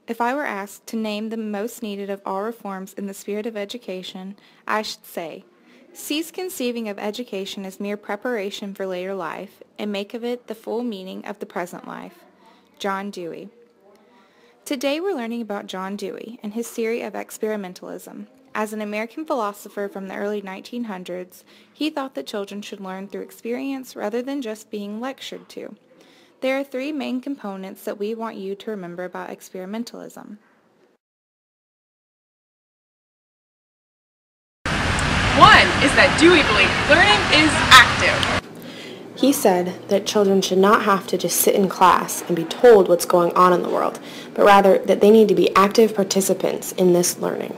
If I were asked to name the most needed of all reforms in the spirit of education, I should say, cease conceiving of education as mere preparation for later life, and make of it the full meaning of the present life. John Dewey. Today we're learning about John Dewey and his theory of experimentalism. As an American philosopher from the early 1900s, he thought that children should learn through experience rather than just being lectured to. There are three main components that we want you to remember about experimentalism. One is that Dewey believed learning is active. He said that children should not have to just sit in class and be told what's going on in the world, but rather that they need to be active participants in this learning.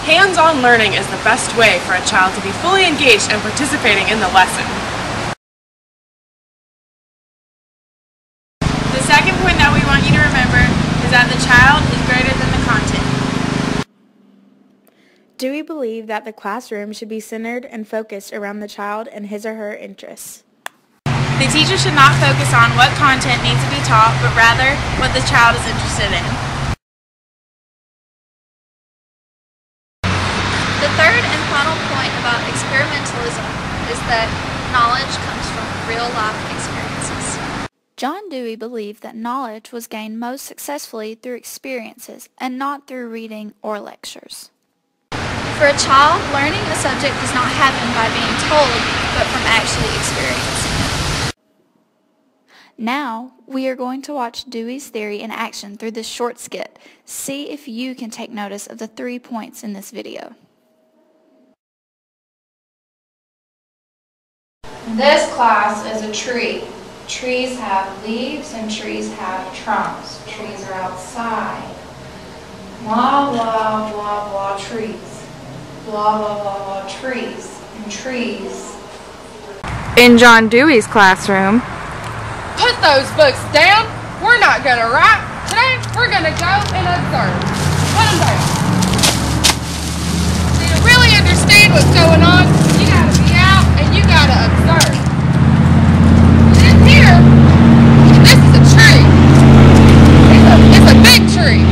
Hands-on learning is the best way for a child to be fully engaged and participating in the lesson. The second point that we want you to remember is that the child is greater than the content. Dewey believed that the classroom should be centered and focused around the child and his or her interests. The teacher should not focus on what content needs to be taught, but rather what the child is interested in. The third and final point about experimentalism is that knowledge comes from real-life experiences. John Dewey believed that knowledge was gained most successfully through experiences and not through reading or lectures. For a child, learning a subject does not happen by being told, but from actually experiencing it. Now, we are going to watch Dewey's theory in action through this short skit. See if you can take notice of the 3 points in this video. This class is a tree. Trees have leaves and trees have trunks. Trees are outside. Blah, blah, blah, blah, trees. Blah, blah, blah, blah, trees. And trees. In John Dewey's classroom, put those books down. We're not going to write. Today, we're going to go and observe. Put them down. So you really understand what's going on, you got to be out and you got to observe. And in here, this is a tree. It's a big tree.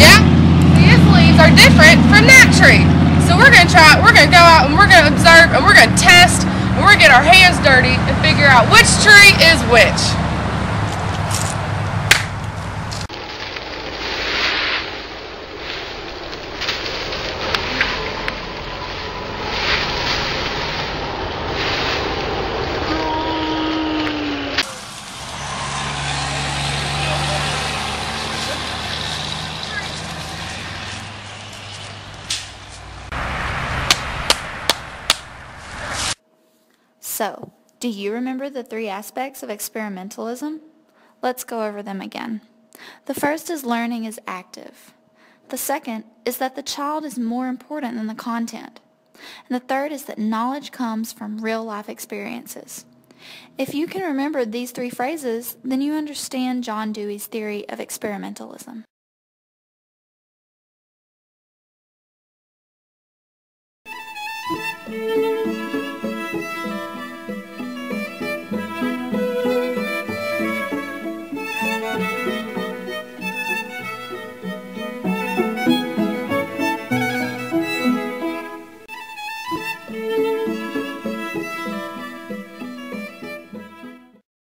Yeah? These leaves are different from that tree. So we're going to go out and we're going to observe and we're going to test and we're going to get our hands dirty and figure out which tree is which. So, do you remember the 3 aspects of experimentalism? Let's go over them again. The first is learning is active. The second is that the child is more important than the content. And the third is that knowledge comes from real-life experiences. If you can remember these 3 phrases, then you understand John Dewey's theory of experimentalism.